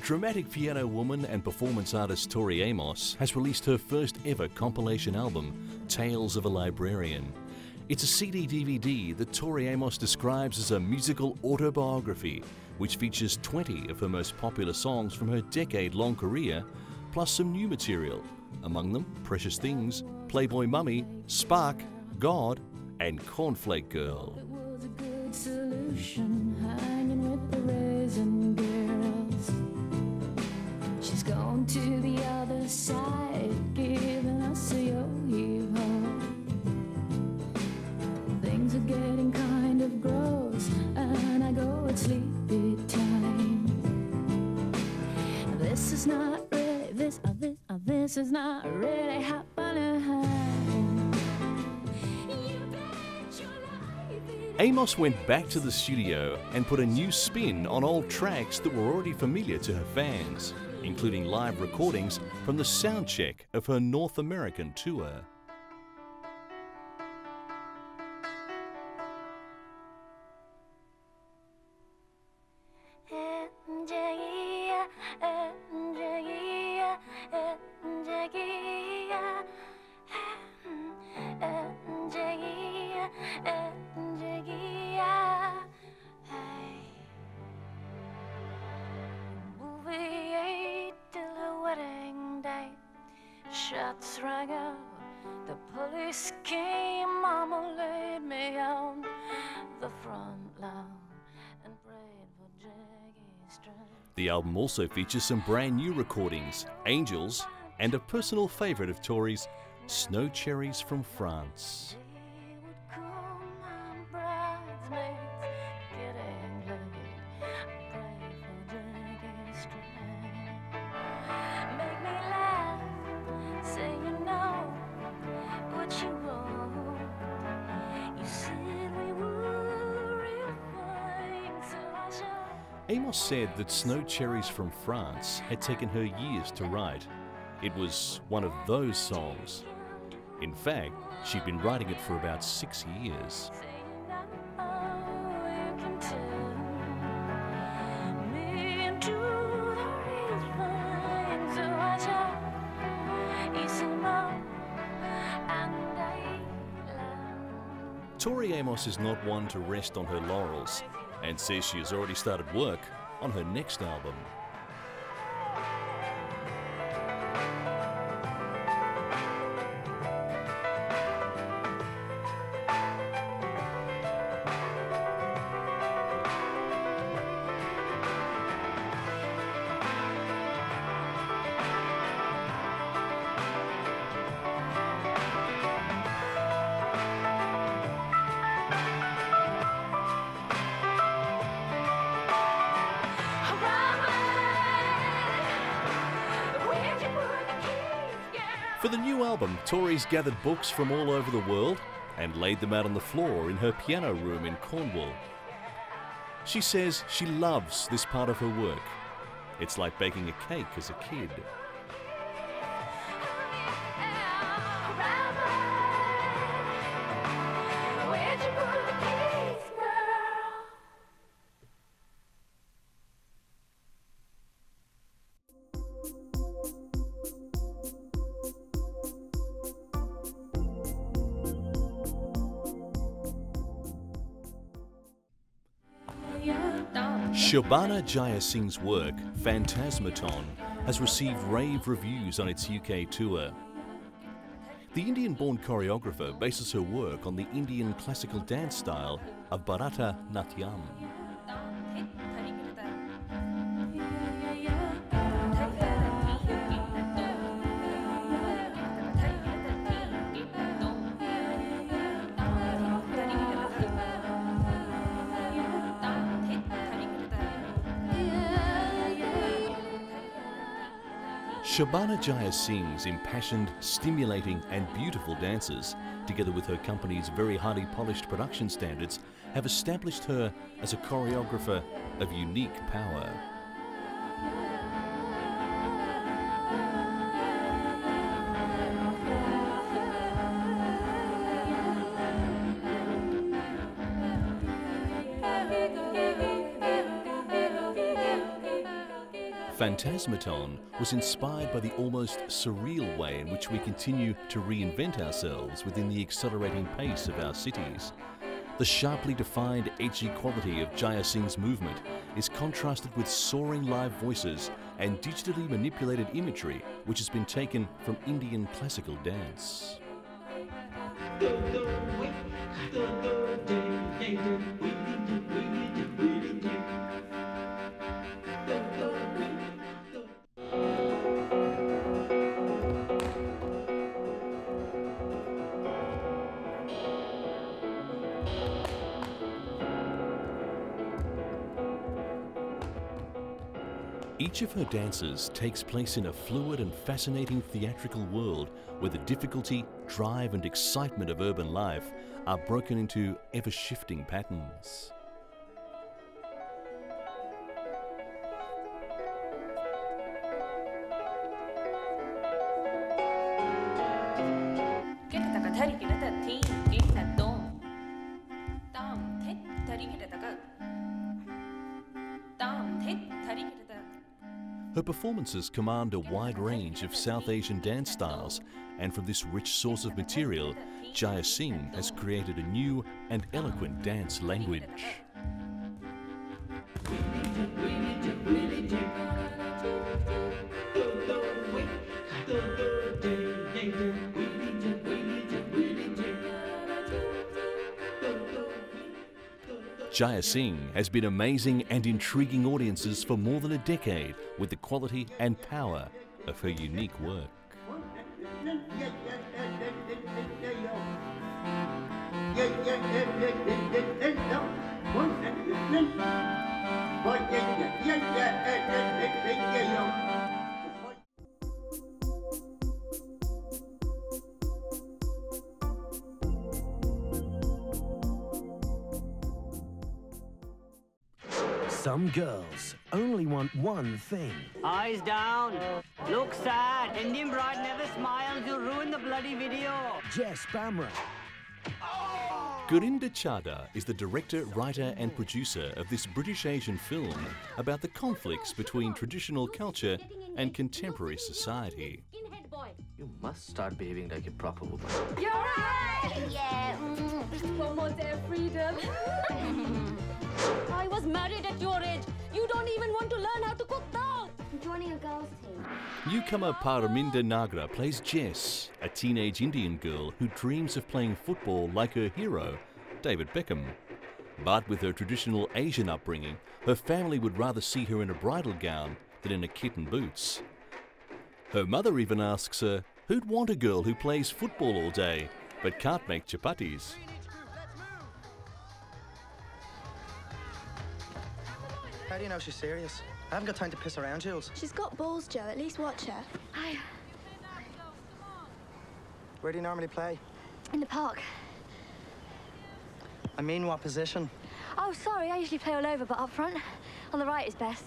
Dramatic piano woman and performance artist Tori Amos has released her first ever compilation album, Tales of a Librarian. It's a CD-DVD that Tori Amos describes as a musical autobiography, which features 20 of her most popular songs from her decade-long career, plus some new material, among them Precious Things, Playboy Mummy, Spark, God, and Cornflake Girl. It was a good solution, hanging with the raisin girls. She's gone to the other side, giving us a yo-yo. Things are getting kind of gross, and I go at sleepy time. This is not really, this is not really happening. Amos went back to the studio and put a new spin on old tracks that were already familiar to her fans, including live recordings from the soundcheck of her North American tour. Shots rang out, the police came, Mama laid me on the front lawn and prayed for Jaggie's strength. The album also features some brand new recordings, Angels, and a personal favourite of Tori's, Snow Cherries from France. Amos said that Snow Cherries from France had taken her years to write. It was one of those songs. In fact, she'd been writing it for about 6 years. Tori Amos is not one to rest on her laurels, and says she has already started work on her next album. For the new album, Tori's gathered books from all over the world and laid them out on the floor in her piano room in Cornwall. She says she loves this part of her work. It's like baking a cake as a kid. Shobana Jayasingh's work, Phantasmaton, has received rave reviews on its UK tour. The Indian-born choreographer bases her work on the Indian classical dance style of Bharata Natyam. Shobana Jayasingh's impassioned, stimulating and beautiful dances, together with her company's very highly polished production standards, have established her as a choreographer of unique power. Phantasmaton was inspired by the almost surreal way in which we continue to reinvent ourselves within the accelerating pace of our cities. The sharply defined, edgy quality of Jaya Singh's movement is contrasted with soaring live voices and digitally manipulated imagery which has been taken from Indian classical dance. Each of her dances takes place in a fluid and fascinating theatrical world where the difficulty, drive and excitement of urban life are broken into ever-shifting patterns. Her performances command a wide range of South Asian dance styles, and from this rich source of material, Jaya Singh has created a new and eloquent dance language. Jaya Singh has been amazing and intriguing audiences for more than a decade with the quality and power of her unique work. Some girls only want one thing. Eyes down. Look sad. Indian bride never smiles. You'll ruin the bloody video. Jess Bamra. Gurinder Chadha is the director, writer and producer of this British Asian film about the conflicts between traditional culture and contemporary society. You must start behaving like a proper woman. You're right! Yeah. One more day of freedom. I was married at your age. You don't even want to learn how to cook dal. I'm joining a girls' team. Newcomer Paraminda Nagra plays Jess, a teenage Indian girl who dreams of playing football like her hero, David Beckham. But with her traditional Asian upbringing, her family would rather see her in a bridal gown than in a kit and boots. Her mother even asks her, who'd want a girl who plays football all day but can't make chapatis? How do you know she's serious? I haven't got time to piss around, Jules. She's got balls, Joe. At least watch her. Where do you normally play? In the park. I mean, what position? Oh, sorry. I usually play all over, but up front. On the right is best.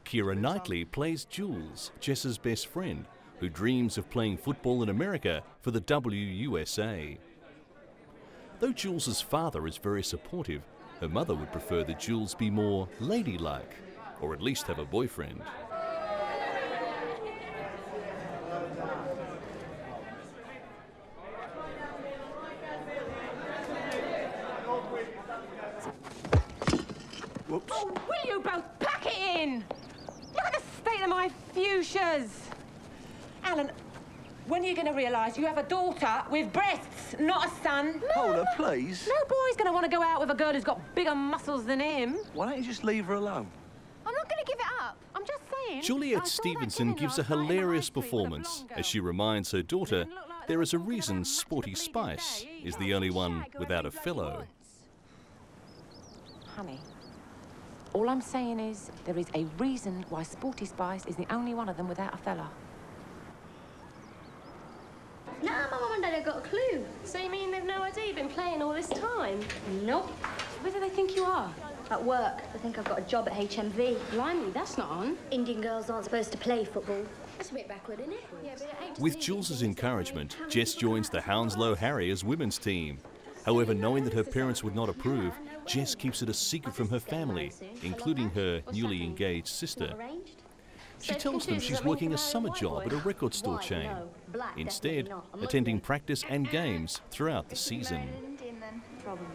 Keira Knightley plays Jules, Jess's best friend, who dreams of playing football in America for the WUSA. Though Jules's father is very supportive, her mother would prefer that Jules be more ladylike, or at least have a boyfriend. Whoops. Oh, will you both pack it in? Look at the state of my fuchsias. Alan, when are you going to realise you have a daughter with breasts, not a son? Hold her, please. No boy's going to want to go out with a girl who's got bigger muscles than him. Why don't you just leave her alone? I'm not going to give it up. I'm just saying. Juliet Stevenson gives a hilarious performance as she reminds her daughter there is a reason Sporty Spice is the only one without a fellow. Honey, all I'm saying is there is a reason why Sporty Spice is the only one of them without a fella. Nah, my mum and dad have got a clue. So you mean they've no idea you've been playing all this time? Nope. Where do they think you are? At work. I think I've got a job at HMV. Blimey, that's not on. Indian girls aren't supposed to play football. That's a bit backward, isn't it? Yeah, but With Jules's encouragement, Jess joins the Hounslow Harriers women's team. However, knowing that her parents would not approve, Jess keeps it a secret from her family, including her newly engaged sister. She tells them she's working a summer job at a record store chain, instead attending practice and games throughout the season. Probably.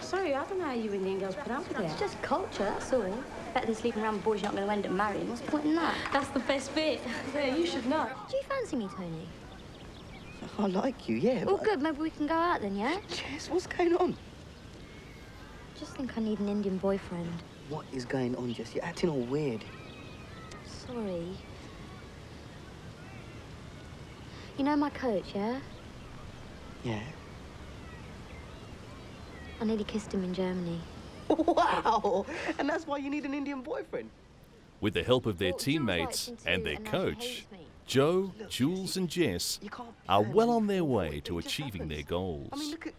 Sorry, I don't know how you Indian girls put up with it. It's just culture, that's all. Better than sleeping around with boys you're not going to end up marrying. What's the point in that? That's the best bit. Yeah, you should know. Do you fancy me, Tony? I like you, yeah. Oh, good. Maybe we can go out then, yeah? Jess, what's going on? Just think I need an Indian boyfriend. What is going on, Jess? You're acting all weird. Sorry. You know my coach, yeah? Yeah. I nearly kissed him in Germany. Wow! And that's why you need an Indian boyfriend? With the help of their teammates and their coach, Joe, Jules and Jess are well on their way to achieving their goals. I mean, look at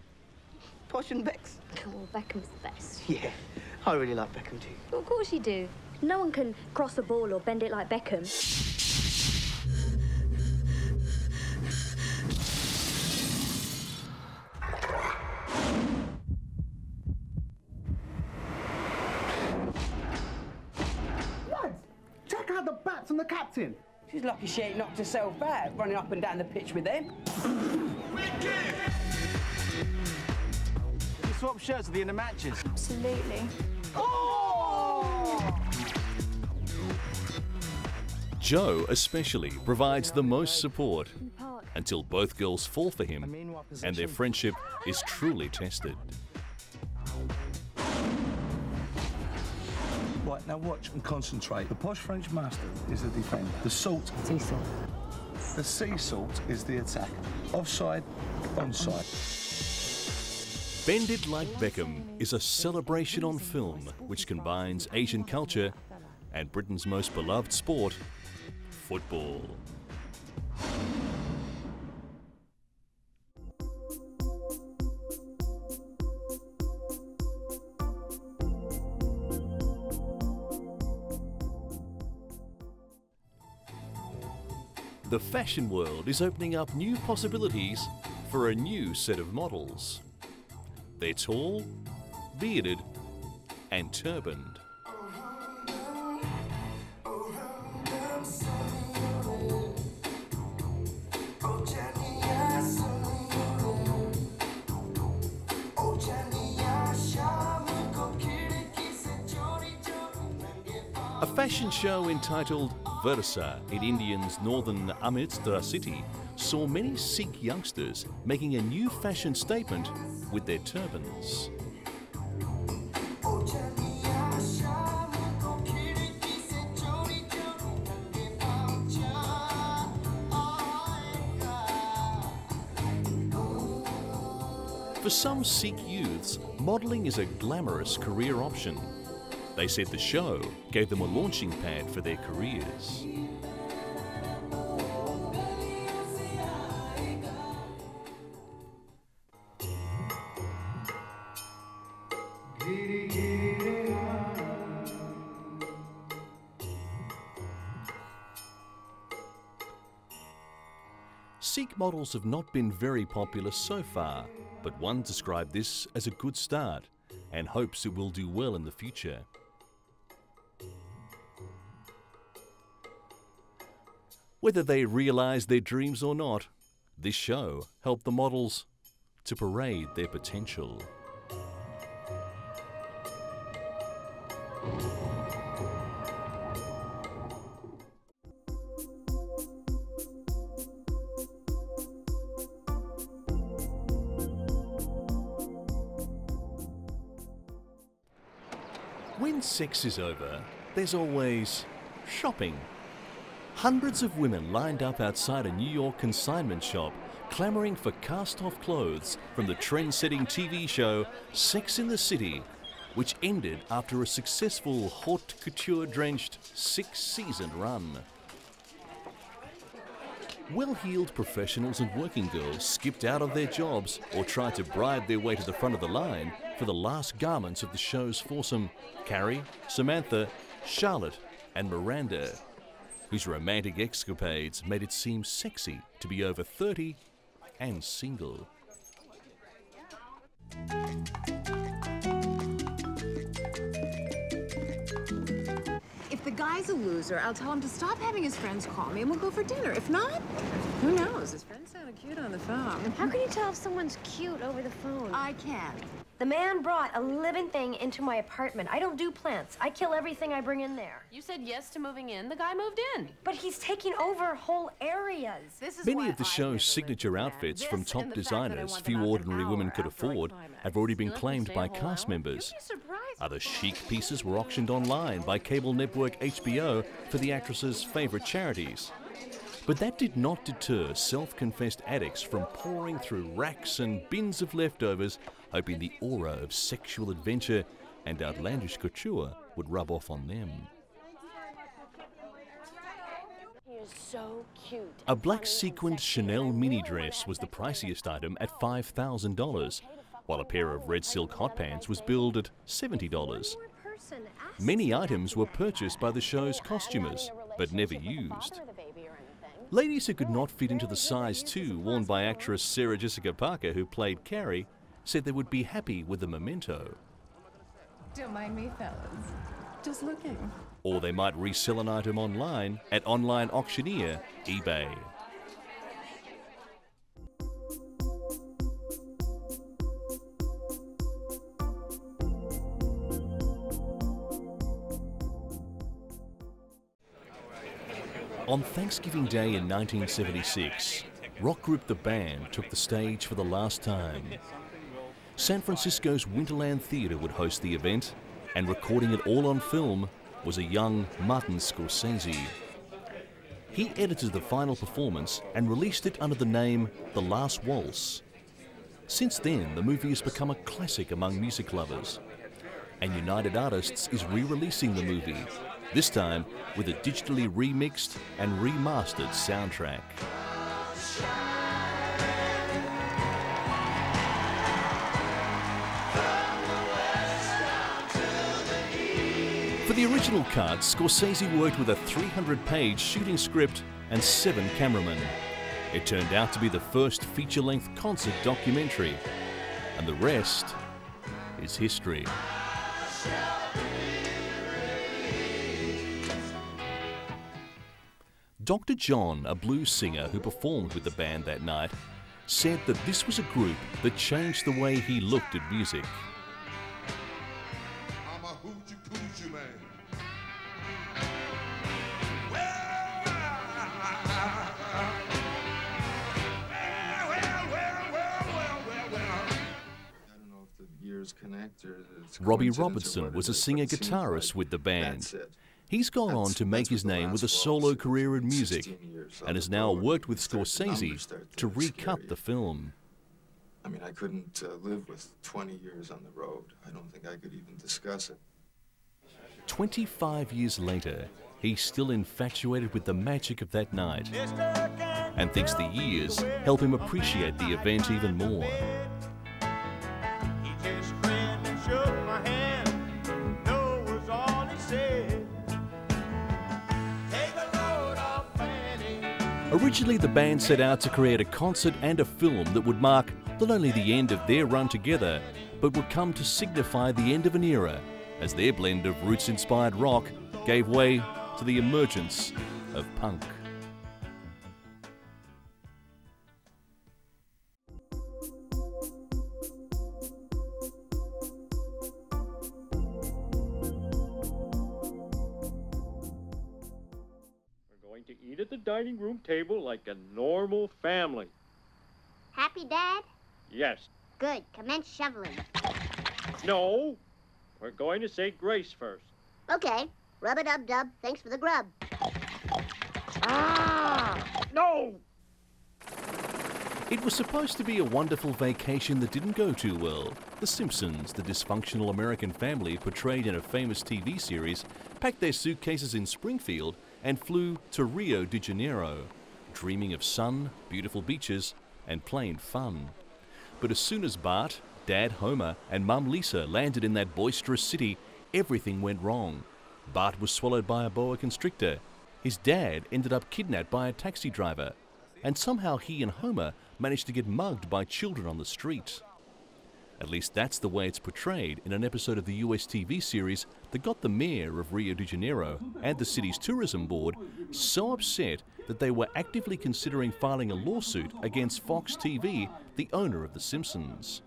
Posh and Bex. Oh, Beckham's the best. Yeah, I really like Beckham too. Well, of course you do. No one can cross a ball or bend it like Beckham. Check out the bats and the captain. She's lucky she ain't knocked herself out running up and down the pitch with them. You swap shirts at the end of matches? Absolutely. Oh! Joe especially provides the most support until both girls fall for him and their friendship is truly tested. Right, now watch and concentrate. The posh French master is the defender. The salt. Sea salt. The sea salt is the attack. Offside, onside. Bend It Like Beckham is a celebration on film which combines Asian culture and Britain's most beloved sport, football. The fashion world is opening up new possibilities for a new set of models. They're tall, bearded, and turbaned. A fashion show entitled Versa in India's northern Amritsar city saw many Sikh youngsters making a new fashion statement with their turbans. For some Sikh youths, modelling is a glamorous career option. They said the show gave them a launching pad for their careers. Sikh models have not been very popular so far, but one described this as a good start and hopes it will do well in the future. Whether they realise their dreams or not, this show helped the models to parade their potential. When sex is over, there's always shopping. Hundreds of women lined up outside a New York consignment shop, clamouring for cast-off clothes from the trend-setting TV show Sex in the City, which ended after a successful haute couture-drenched 6-season run. Well-heeled professionals and working girls skipped out of their jobs or tried to bribe their way to the front of the line for the last garments of the show's foursome, Carrie, Samantha, Charlotte and Miranda, whose romantic escapades made it seem sexy to be over 30 and single. guy's a loser, I'll tell him to stop having his friends call me and we'll go for dinner. If not, who knows? His friend sounded cute on the phone. How can you tell if someone's cute over the phone? I can. The man brought a living thing into my apartment. I don't do plants. I kill everything I bring in there. You said yes to moving in. The guy moved in. But he's taking over whole areas. Many of the show's signature outfits from top designers few ordinary women could afford have already been claimed by cast members. Other chic pieces were auctioned online by cable network HBO for the actress's favourite charities. But that did not deter self-confessed addicts from pouring through racks and bins of leftovers, hoping the aura of sexual adventure and outlandish couture would rub off on them. He is so cute. A black sequined Chanel mini dress was the priciest item at $5,000, while a pair of red silk hot pants was billed at $70. Many items were purchased by the show's costumers, but never used. Ladies who could not fit into the size 2 worn by actress Sarah Jessica Parker, who played Carrie, said they would be happy with the memento. Don't mind me, fellas. Just looking. Or they might resell an item online at online auctioneer eBay. On Thanksgiving Day in 1976, rock group The Band took the stage for the last time. San Francisco's Winterland Theatre would host the event, and recording it all on film was a young Martin Scorsese. He edited the final performance and released it under the name The Last Waltz. Since then, the movie has become a classic among music lovers, and United Artists is re-releasing the movie, this time with a digitally remixed and remastered soundtrack. For the original cut, Scorsese worked with a 300-page shooting script and 7 cameramen. It turned out to be the first feature-length concert documentary, and the rest is history. Dr. John, a blues singer who performed with the band that night, said that this was a group that changed the way he looked at music. I'm a hoochie coochie man. I don't know if the years connect or it's Robbie Robertson was a singer-guitarist with the band. He's gone on to make his name with a solo career in music and has now worked with Scorsese to recut the film. I mean, I couldn't live with 20 years on the road. I don't think I could even discuss it. 25 years later, he's still infatuated with the magic of that night and thinks the years help him appreciate the event even more. Originally, the band set out to create a concert and a film that would mark not only the end of their run together, but would come to signify the end of an era, as their blend of roots-inspired rock gave way to the emergence of punk. To eat at the dining room table like a normal family. Happy, Dad? Yes. Good. Commence shoveling. No. We're going to say grace first. Okay. Rub-a-dub-dub. Thanks for the grub. Ah! No! It was supposed to be a wonderful vacation that didn't go too well. The Simpsons, the dysfunctional American family portrayed in a famous TV series, packed their suitcases in Springfield and flew to Rio de Janeiro, dreaming of sun, beautiful beaches, and plain fun. But as soon as Bart, Dad Homer, and Mum Lisa landed in that boisterous city, everything went wrong. Bart was swallowed by a boa constrictor. His dad ended up kidnapped by a taxi driver. And somehow he and Homer managed to get mugged by children on the street. At least that's the way it's portrayed in an episode of the US TV series that got the mayor of Rio de Janeiro and the city's tourism board so upset that they were actively considering filing a lawsuit against Fox TV, the owner of The Simpsons.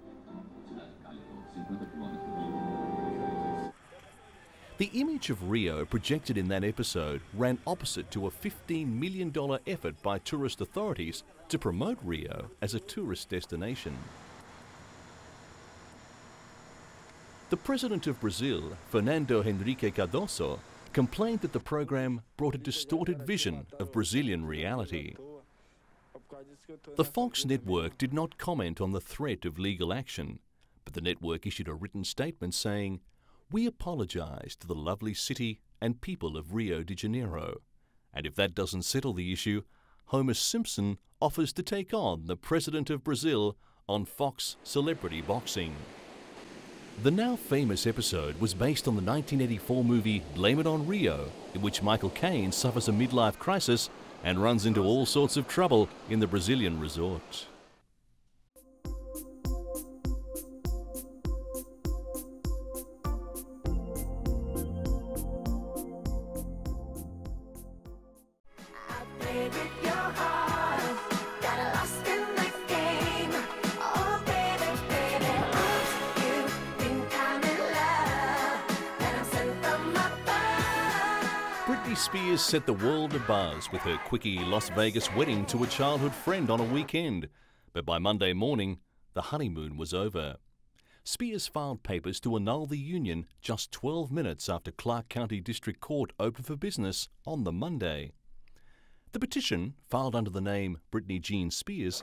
The image of Rio projected in that episode ran opposite to a $15 million effort by tourist authorities to promote Rio as a tourist destination. The president of Brazil, Fernando Henrique Cardoso, complained that the program brought a distorted vision of Brazilian reality. The Fox network did not comment on the threat of legal action, but the network issued a written statement saying, "We apologize to the lovely city and people of Rio de Janeiro, and if that doesn't settle the issue, Homer Simpson offers to take on the president of Brazil on Fox Celebrity Boxing." The now famous episode was based on the 1984 movie Blame It on Rio, in which Michael Caine suffers a midlife crisis and runs into all sorts of trouble in the Brazilian resort. Britney Spears set the world abuzz with her quickie Las Vegas wedding to a childhood friend on a weekend, but by Monday morning, the honeymoon was over. Spears filed papers to annul the union just 12 minutes after Clark County District Court opened for business on the Monday. The petition, filed under the name Britney Jean Spears,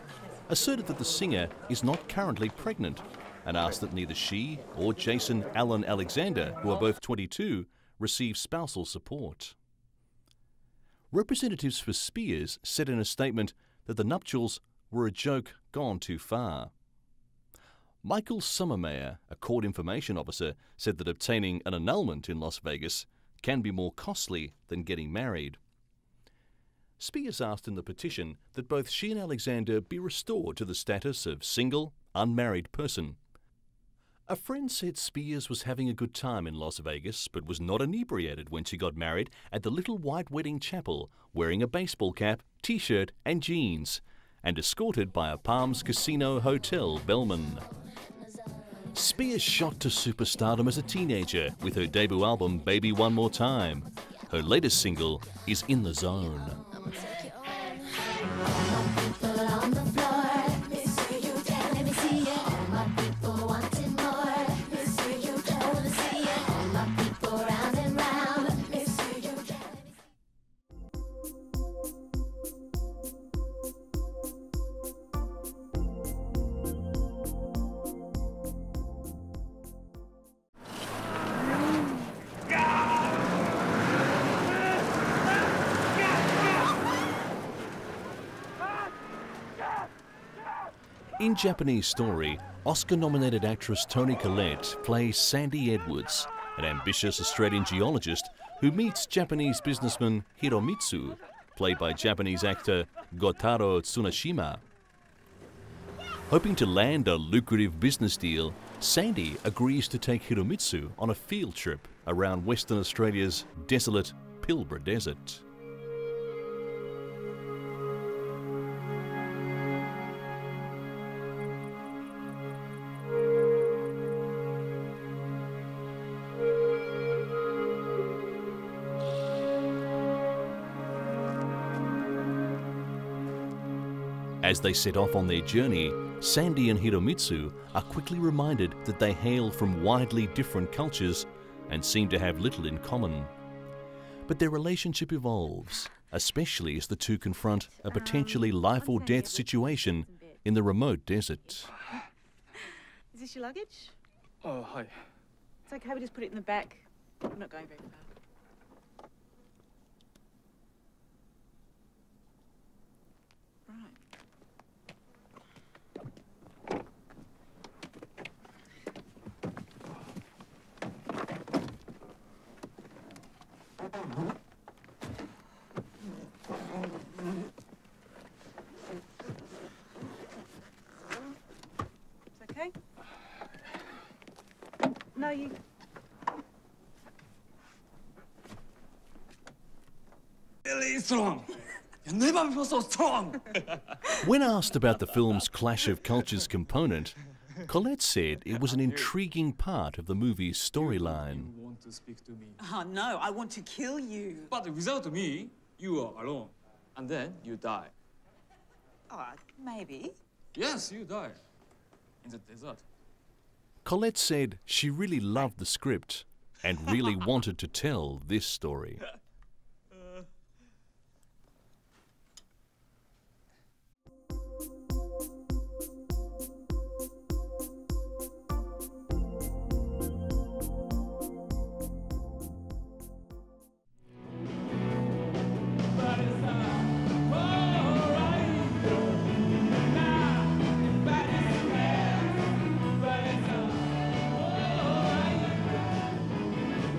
asserted that the singer is not currently pregnant and asked that neither she or Jason Allen Alexander, who are both 22, receive spousal support. Representatives for Spears said in a statement that the nuptials were a joke gone too far. Michael Sommermeyer, a court information officer, said that obtaining an annulment in Las Vegas can be more costly than getting married. Spears asked in the petition that both she and Alexander be restored to the status of single, unmarried person. A friend said Spears was having a good time in Las Vegas, but was not inebriated when she got married at the Little White Wedding Chapel, wearing a baseball cap, t-shirt and jeans, and escorted by a Palms Casino Hotel bellman. Spears shot to superstardom as a teenager with her debut album Baby One More Time. Her latest single is In the Zone. In Japanese Story, Oscar-nominated actress Toni Collette plays Sandy Edwards, an ambitious Australian geologist who meets Japanese businessman Hiromitsu, played by Japanese actor Gotaro Tsunashima. Hoping to land a lucrative business deal, Sandy agrees to take Hiromitsu on a field trip around Western Australia's desolate Pilbara Desert. As they set off on their journey, Sandy and Hiromitsu are quickly reminded that they hail from widely different cultures and seem to have little in common. But their relationship evolves, especially as the two confront a potentially life or death situation in the remote desert. Is this your luggage? Oh, hi. It's okay, we just put it in the back. I'm not going very far. you... Really strong. You never been so strong. When asked about the film's clash of cultures component, Colette said it was an intriguing part of the movie's storyline. You want to speak to me? Oh, no, I want to kill you. But without me, you are alone. And then you die. Oh, maybe. Yes, you die. In the desert. Colette said she really loved the script and really wanted to tell this story.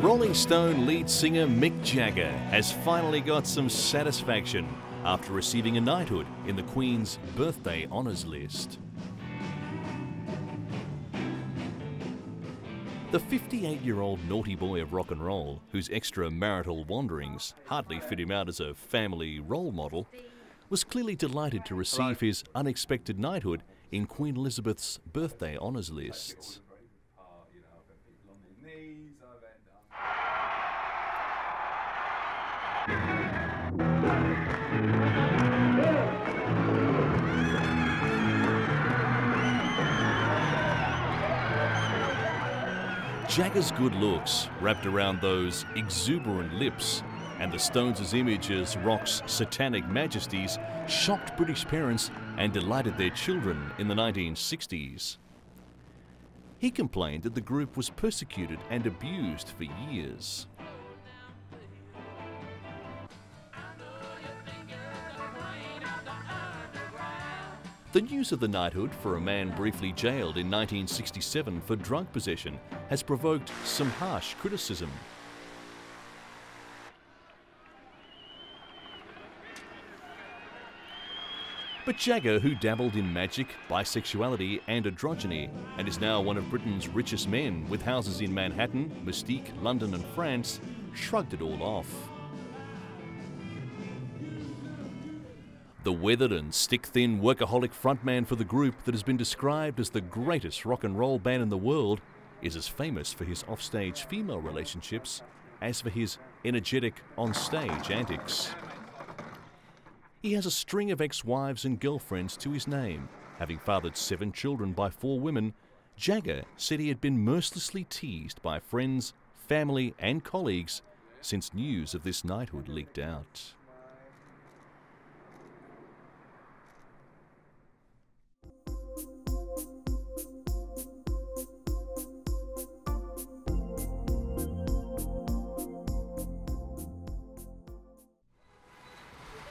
Rolling Stone lead singer Mick Jagger has finally got some satisfaction after receiving a knighthood in the Queen's birthday honours list. The 58-year-old naughty boy of rock and roll, whose extramarital wanderings hardly fit him out as a family role model, was clearly delighted to receive his unexpected knighthood in Queen Elizabeth's birthday honours lists. Jagger's good looks, wrapped around those exuberant lips, and the Stones' image as rock's satanic majesties shocked British parents and delighted their children in the 1960s. He complained that the group was persecuted and abused for years. The news of the knighthood for a man briefly jailed in 1967 for drug possession has provoked some harsh criticism. But Jagger, who dabbled in magic, bisexuality and androgyny, and is now one of Britain's richest men with houses in Manhattan, Mystique, London and France, shrugged it all off. The weathered and stick-thin workaholic frontman for the group that has been described as the greatest rock and roll band in the world is as famous for his offstage female relationships as for his energetic on-stage antics. He has a string of ex-wives and girlfriends to his name. Having fathered 7 children by 4 women, Jagger said he had been mercilessly teased by friends, family and colleagues since news of this knighthood leaked out.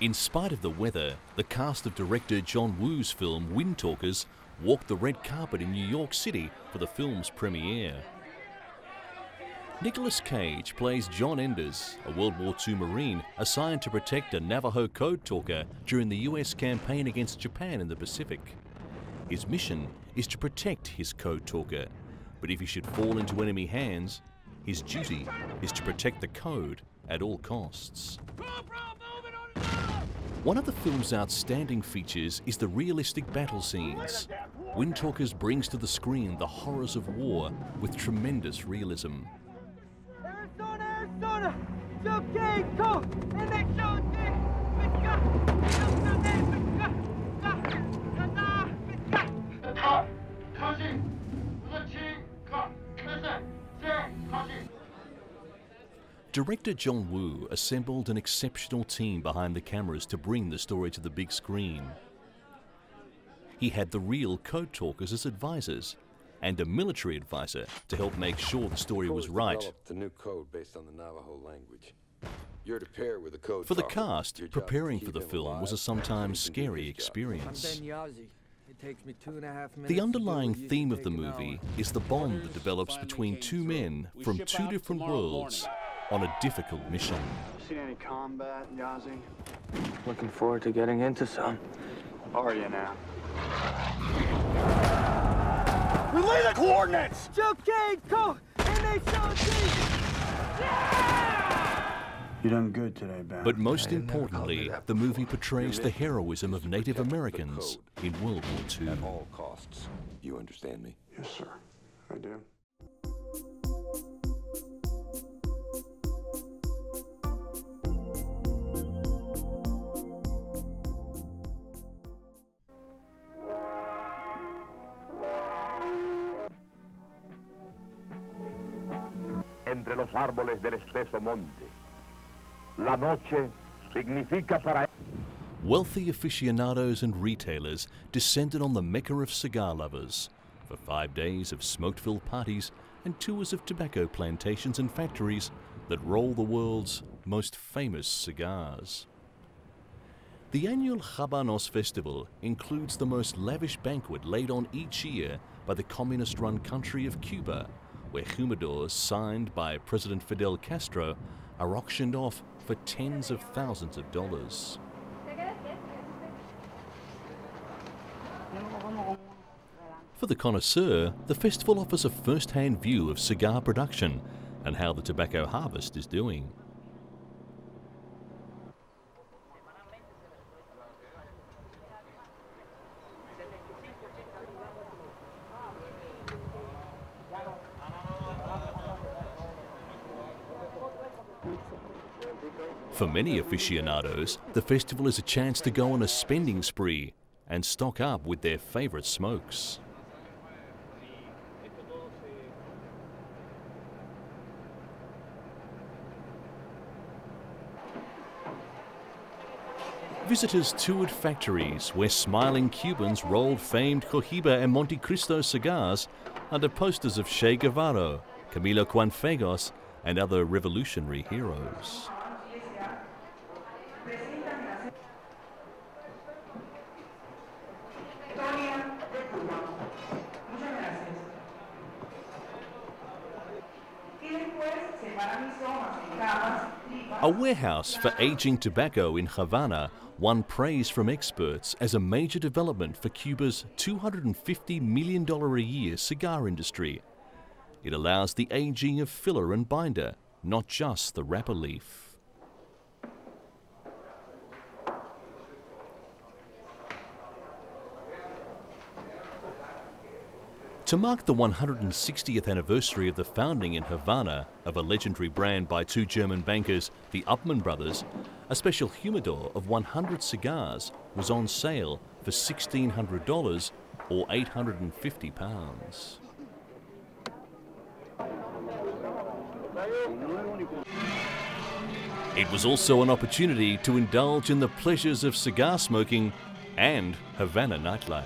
In spite of the weather, the cast of director John Woo's film Windtalkers walked the red carpet in New York City for the film's premiere. Nicolas Cage plays John Enders, a World War II Marine assigned to protect a Navajo code talker during the US campaign against Japan in the Pacific. His mission is to protect his code talker, but if he should fall into enemy hands, his duty is to protect the code at all costs. One of the film's outstanding features is the realistic battle scenes. Windtalkers brings to the screen the horrors of war with tremendous realism. Arizona, it's okay, go! And they Director John Woo assembled an exceptional team behind the cameras to bring the story to the big screen. He had the real code talkers as advisors and a military advisor to help make sure the story was right. The new code based on the Navajo language. You're to pair with the code. For the cast, preparing for the film was a sometimes scary experience. The underlying theme of the movie is the bond that develops between 2 men from 2 different worlds on a difficult mission. Seen any combat, Yazzie? Looking forward to getting into some. Are you now? Relay the coordinates! It's okay, go! And You done good today, Barry. But most importantly, the movie portrays the heroism of Native Americans in World War II. At all costs. You understand me? Yes, sir. I do. Entre los árboles del espeso monte. La noche significa para... Wealthy aficionados and retailers descended on the Mecca of cigar lovers for 5 days of smoke-filled parties and tours of tobacco plantations and factories that roll the world's most famous cigars. The annual Habanos Festival includes the most lavish banquet laid on each year by the communist-run country of Cuba, where humidors signed by President Fidel Castro are auctioned off for tens of thousands of dollars. For the connoisseur, the festival offers a first-hand view of cigar production and how the tobacco harvest is doing. For many aficionados, the festival is a chance to go on a spending spree and stock up with their favorite smokes. Visitors toured factories where smiling Cubans rolled famed Cohiba and Montecristo cigars under posters of Che Guevara, Camilo Cienfuegos, and other revolutionary heroes. A warehouse for aging tobacco in Havana won praise from experts as a major development for Cuba's $250 million a year cigar industry. It allows the aging of filler and binder, not just the wrapper leaf. To mark the 160th anniversary of the founding in Havana of a legendary brand by two German bankers, the Upmann brothers, a special humidor of 100 cigars was on sale for $1,600 or £850. It was also an opportunity to indulge in the pleasures of cigar smoking and Havana nightlife.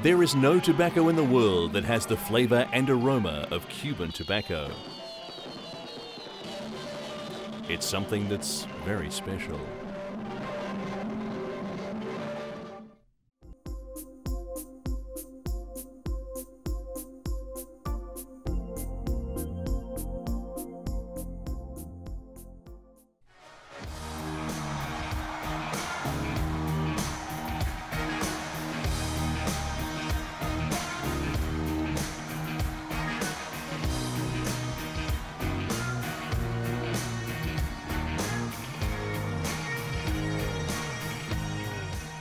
There is no tobacco in the world that has the flavor and aroma of Cuban tobacco. It's something that's very special.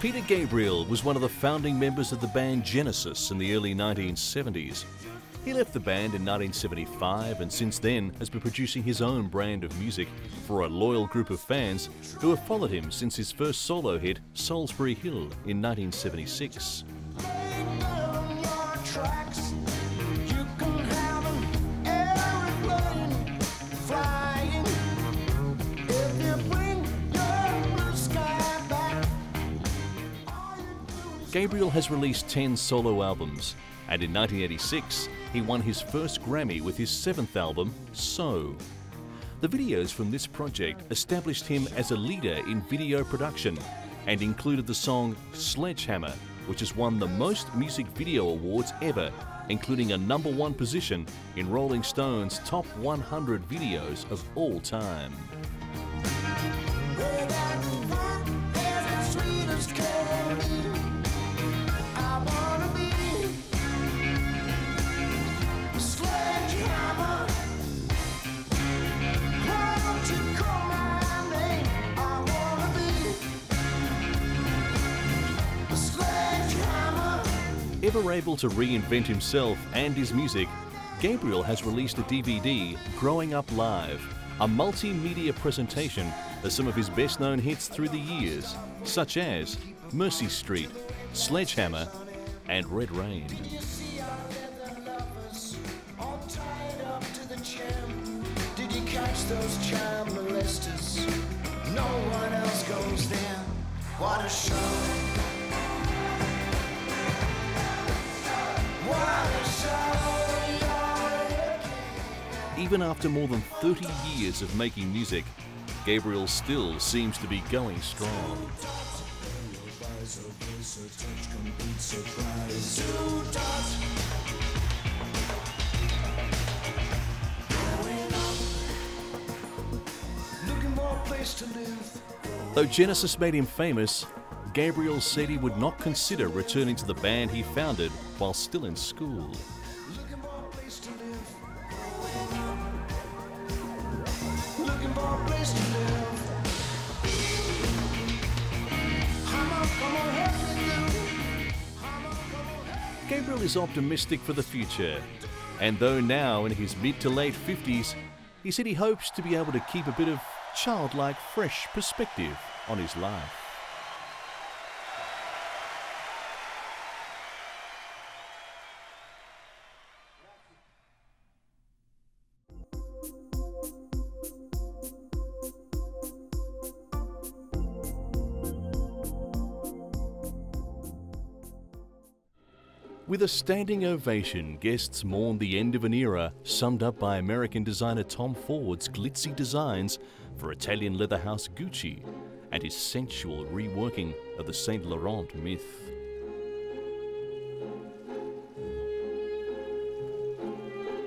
Peter Gabriel was one of the founding members of the band Genesis in the early 1970s. He left the band in 1975 and since then has been producing his own brand of music for a loyal group of fans who have followed him since his first solo hit, Salisbury Hill, in 1976. Gabriel has released 10 solo albums, and in 1986 he won his first Grammy with his 7th album, So. The videos from this project established him as a leader in video production, and included the song Sledgehammer, which has won the most music video awards ever, including a #1 position in Rolling Stone's top 100 videos of all time. Ever able to reinvent himself and his music, Gabriel has released a DVD, Growing Up Live, a multimedia presentation of some of his best-known hits through the years, such as Mercy Street, Sledgehammer, and Red Rain. Did you catch those child molesters? No one else goes there. What a show. Even after more than 30 years of making music, Gabriel still seems to be going strong. Though Genesis made him famous, Gabriel said he would not consider returning to the band he founded while still in school. Gabriel is optimistic for the future, and though now in his mid to late 50s, he said he hopes to be able to keep a bit of childlike, fresh perspective on his life. With a standing ovation, guests mourned the end of an era summed up by American designer Tom Ford's glitzy designs for Italian leather house Gucci and his sensual reworking of the Saint Laurent myth.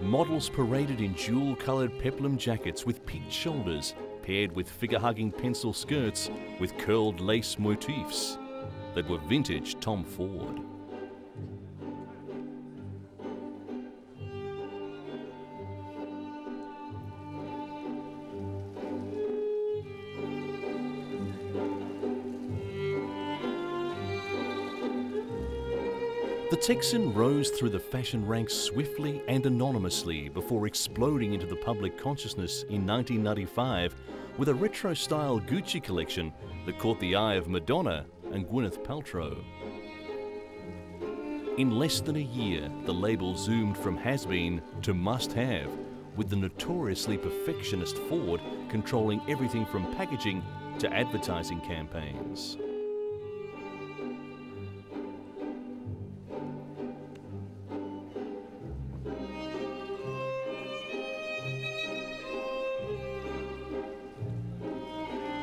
Models paraded in jewel-coloured peplum jackets with peaked shoulders, paired with figure-hugging pencil skirts with curled lace motifs that were vintage Tom Ford. The Texan rose through the fashion ranks swiftly and anonymously before exploding into the public consciousness in 1995 with a retro-style Gucci collection that caught the eye of Madonna and Gwyneth Paltrow. In less than a year, the label zoomed from has-been to must-have, with the notoriously perfectionist Ford controlling everything from packaging to advertising campaigns.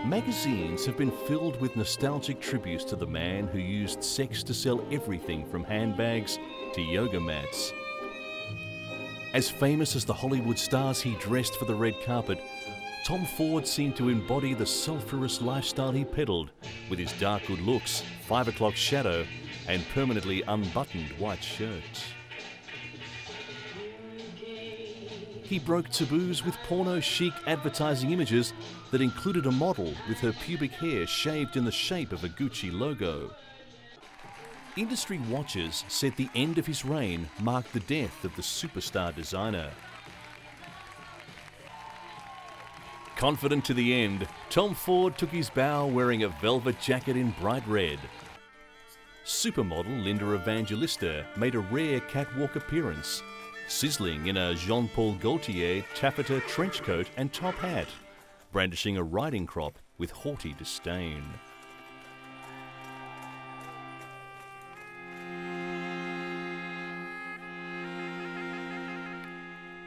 Magazines have been filled with nostalgic tributes to the man who used sex to sell everything from handbags to yoga mats. As famous as the Hollywood stars he dressed for the red carpet, Tom Ford seemed to embody the sulphurous lifestyle he peddled with his dark good looks, 5 o'clock shadow, and permanently unbuttoned white shirt. He broke taboos with porno-chic advertising images that included a model with her pubic hair shaved in the shape of a Gucci logo. Industry watchers said the end of his reign marked the death of the superstar designer. Confident to the end, Tom Ford took his bow wearing a velvet jacket in bright red. Supermodel Linda Evangelista made a rare catwalk appearance, sizzling in a Jean-Paul Gaultier taffeta trench coat and top hat, brandishing a riding crop with haughty disdain.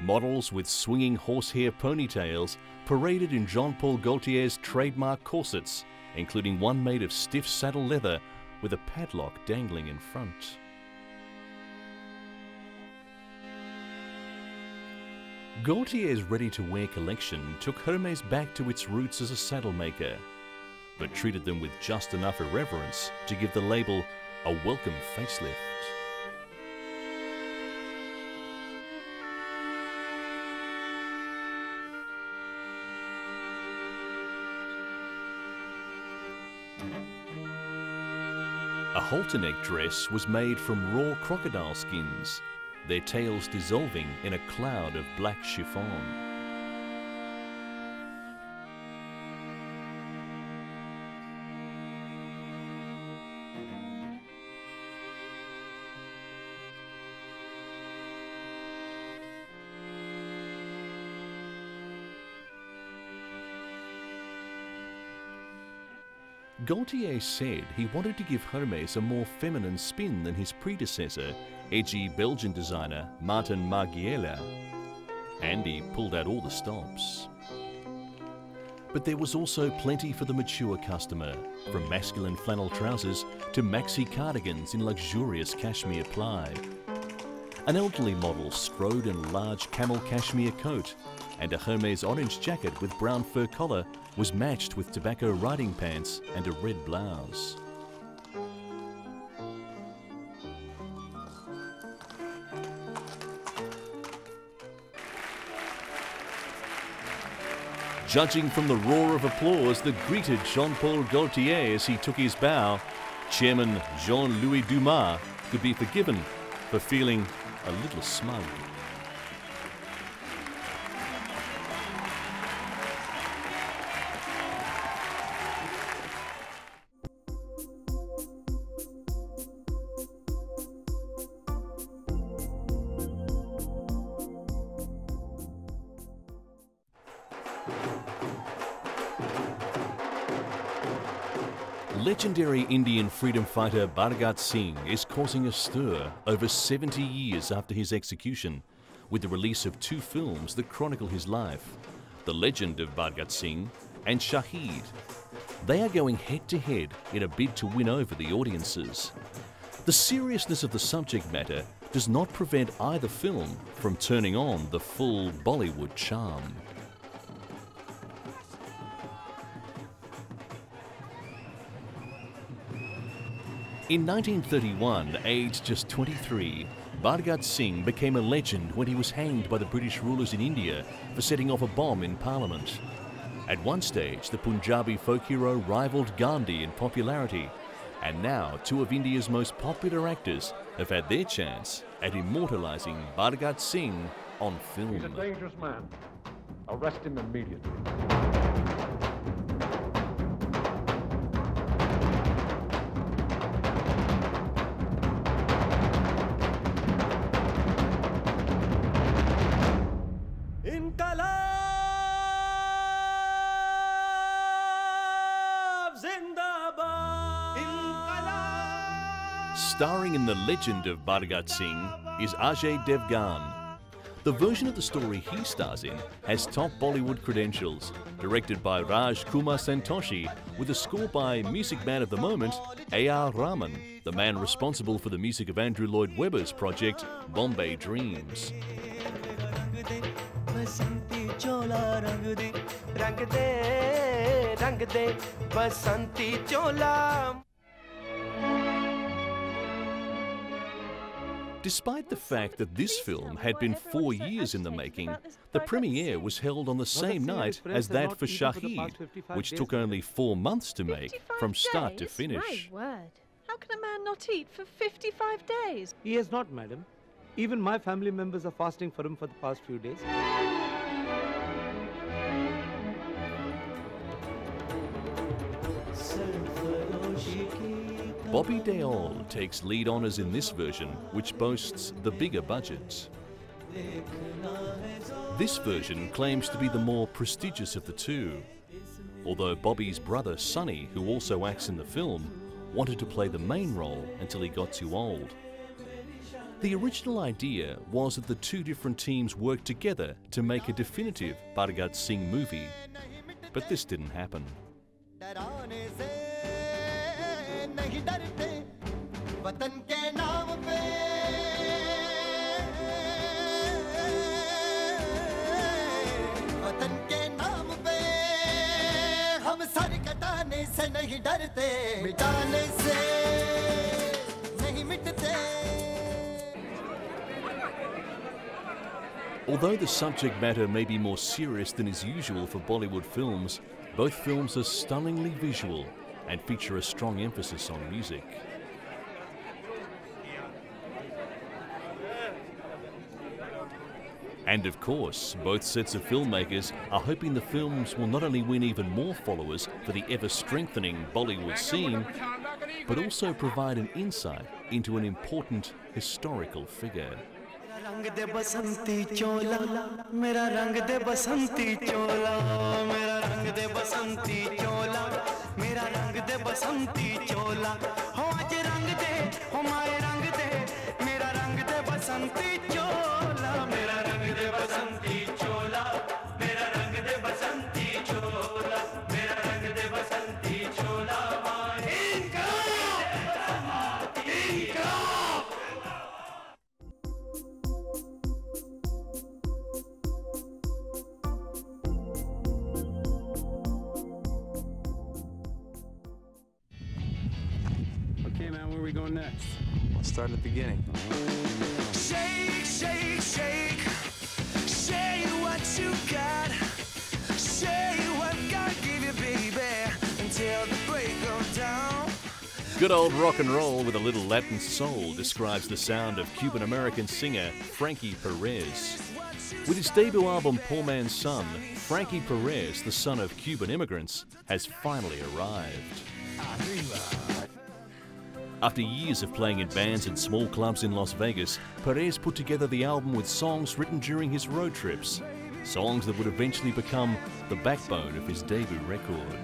Models with swinging horsehair ponytails paraded in Jean-Paul Gaultier's trademark corsets including one made of stiff saddle leather with a padlock dangling in front. Gaultier's ready-to-wear collection took Hermes back to its roots as a saddle maker, but treated them with just enough irreverence to give the label a welcome facelift. A halter-neck dress was made from raw crocodile skins, their tails dissolving in a cloud of black chiffon. Gaultier said he wanted to give Hermes a more feminine spin than his predecessor, edgy Belgian designer Martin Margiela, and he pulled out all the stops. But there was also plenty for the mature customer, from masculine flannel trousers to maxi cardigans in luxurious cashmere ply. An elderly model strode in a large camel cashmere coat, and a Hermes orange jacket with brown fur collar was matched with tobacco riding pants and a red blouse. Judging from the roar of applause that greeted Jean-Paul Gaultier as he took his bow, Chairman Jean-Louis Dumas could be forgiven for feeling a little smug. Legendary Indian freedom fighter Bhargat Singh is causing a stir over 70 years after his execution, with the release of 2 films that chronicle his life, The Legend of Bhargat Singh and Shaheed. They are going head-to-head in a bid to win over the audiences. The seriousness of the subject matter does not prevent either film from turning on the full Bollywood charm. In 1931, aged just 23, Bhargat Singh became a legend when he was hanged by the British rulers in India for setting off a bomb in Parliament. At one stage, the Punjabi folk hero rivaled Gandhi in popularity, and now 2 of India's most popular actors have had their chance at immortalising Bhargat Singh on film. He's a dangerous man. Arrest him immediately. Starring in The Legend of Bhargat Singh is Ajay Devgan. The version of the story he stars in has top Bollywood credentials, directed by Raj Kumar Santoshi, with a score by music man of the moment, A.R. Rahman, the man responsible for the music of Andrew Lloyd Webber's project, Bombay Dreams. Despite the fact that this film had been 4 years in the making, the premiere was held on the same night as that for Shaheed, which took only 4 months to make from start to finish. My word. How can a man not eat for 55 days? He has not, madam. Even my family members are fasting for him for the past few days. Bobby Deol takes lead honours in this version, which boasts the bigger budget. This version claims to be the more prestigious of the 2, although Bobby's brother Sonny, who also acts in the film, wanted to play the main role until he got too old. The original idea was that the 2 different teams worked together to make a definitive Bhargat Singh movie, but this didn't happen. नहीं डरते वतन के नाम पे वतन के नाम पे हम सर कटाने से नहीं डरते मिटाने से नहीं मिटते. Although the subject matter may be more serious than is usual for Bollywood films, both films are stunningly visual and feature a strong emphasis on music. And of course, both sets of filmmakers are hoping the films will not only win even more followers for the ever-strengthening Bollywood scene, but also provide an insight into an important historical figure. रंग दे बसंती चोला मेरा रंग दे बसंती चोला मेरा रंग दे बसंती चोला मेरा रंग दे बसंती चोला हो आज रंग दे हो माए रंग दे मेरा रंग दे बसंती चोला मेरा रंग दे बसंती चोला मेरा रंग दे बसंती चोला मेरा रंग दे बसंती चोला इनकलाब इनकलाब. Okay, man, where are we going next? Let's start at the beginning. Shake, shake, shake. Say what you got. Say what God gave you, baby, until the break of dawn. Good old rock and roll with a little Latin soul describes the sound of Cuban-American singer Frankie Perez. With his debut album Poor Man's Son, Frankie Perez, the son of Cuban immigrants, has finally arrived. After years of playing in bands and small clubs in Las Vegas, Perez put together the album with songs written during his road trips, songs that would eventually become the backbone of his debut record.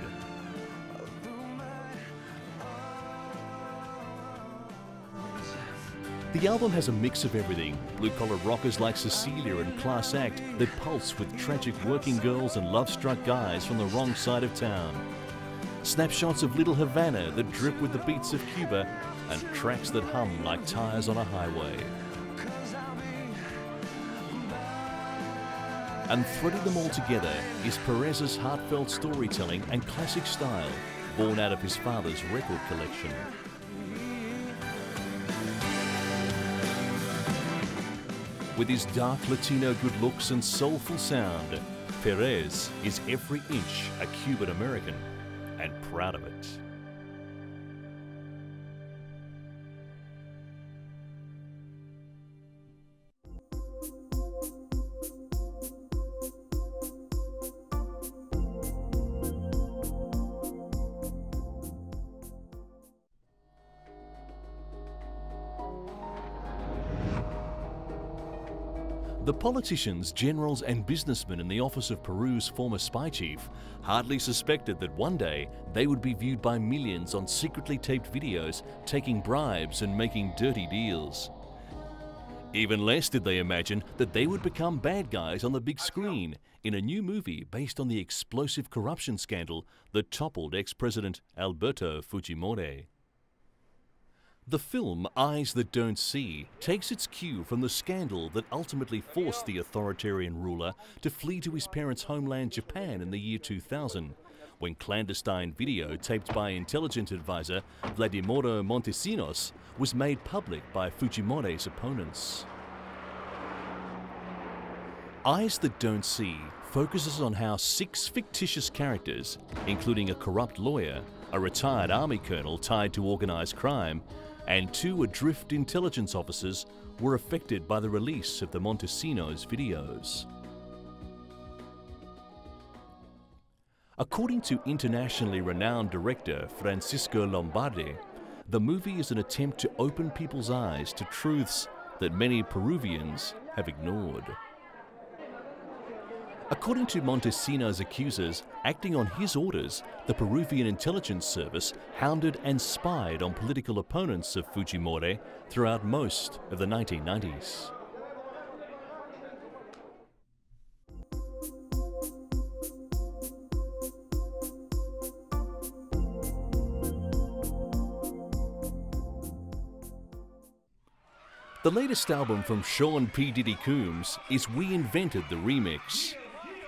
The album has a mix of everything, blue-collar rockers like Cecilia and Class Act that pulse with tragic working girls and love-struck guys from the wrong side of town. Snapshots of Little Havana that drip with the beats of Cuba, and tracks that hum like tires on a highway. And threading them all together is Perez's heartfelt storytelling and classic style, born out of his father's record collection. With his dark Latino good looks and soulful sound, Perez is every inch a Cuban American, and proud of it. The politicians, generals and businessmen in the office of Peru's former spy chief hardly suspected that one day they would be viewed by millions on secretly taped videos, taking bribes and making dirty deals. Even less did they imagine that they would become bad guys on the big screen in a new movie based on the explosive corruption scandal that toppled ex-president Alberto Fujimori. The film Eyes That Don't See takes its cue from the scandal that ultimately forced the authoritarian ruler to flee to his parents' homeland Japan in the year 2000, when clandestine video taped by intelligence advisor Vladimiro Montesinos was made public by Fujimori's opponents. Eyes That Don't See focuses on how 6 fictitious characters, including a corrupt lawyer, a retired army colonel tied to organized crime, and 2 adrift intelligence officers were affected by the release of the Montesinos videos. According to internationally renowned director Francisco Lombardi, the movie is an attempt to open people's eyes to truths that many Peruvians have ignored. According to Montesinos' accusers, acting on his orders, the Peruvian intelligence service hounded and spied on political opponents of Fujimori throughout most of the 1990s. The latest album from Sean P. Diddy Combs is We Invented the Remix.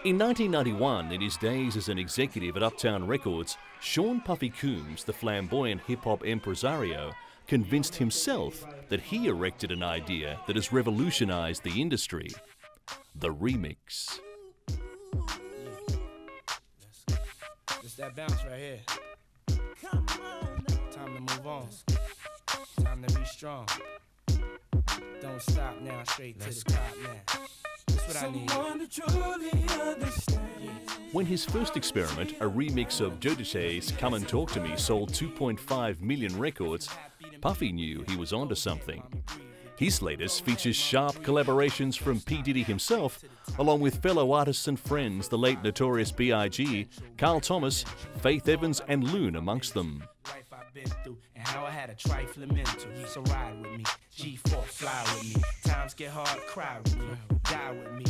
In 1991, in his days as an executive at Uptown Records, Sean Puffy Combs, the flamboyant hip-hop impresario, convinced himself that he erected an idea that has revolutionized the industry: the remix. It's that bounce right here. Time to move on. Time to be strong. Don't stop now, straight to the top now. That's what I need. When his first experiment, a remix of Jodeci's Come and Talk to Me, sold 2.5 million records, Puffy knew he was onto something. His latest features sharp collaborations from P. Diddy himself, along with fellow artists and friends, the late Notorious B.I.G., Carl Thomas, Faith Evans and Loon amongst them. And how I had a trifling mental. So ride with me, G4, fly with me. Times get hard, cry with me, die with me.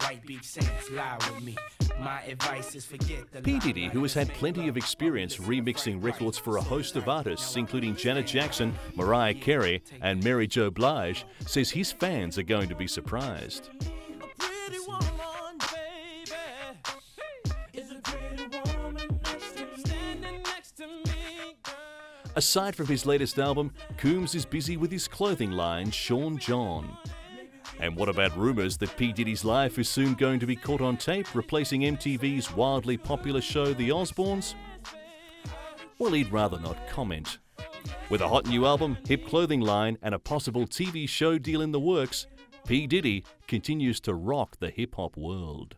White Beach Saints, lie with me. My advice is forget the P. Diddy, who has had plenty of experience remixing records for a host of artists, including Janet Jackson, Mariah Carey and Mary Jo Blige, says his fans are going to be surprised. Aside from his latest album, Combs is busy with his clothing line, Sean John. And what about rumours that P. Diddy's life is soon going to be caught on tape, replacing MTV's wildly popular show, The Osbournes? Well, he'd rather not comment. With a hot new album, hip clothing line, and a possible TV show deal in the works, P. Diddy continues to rock the hip-hop world.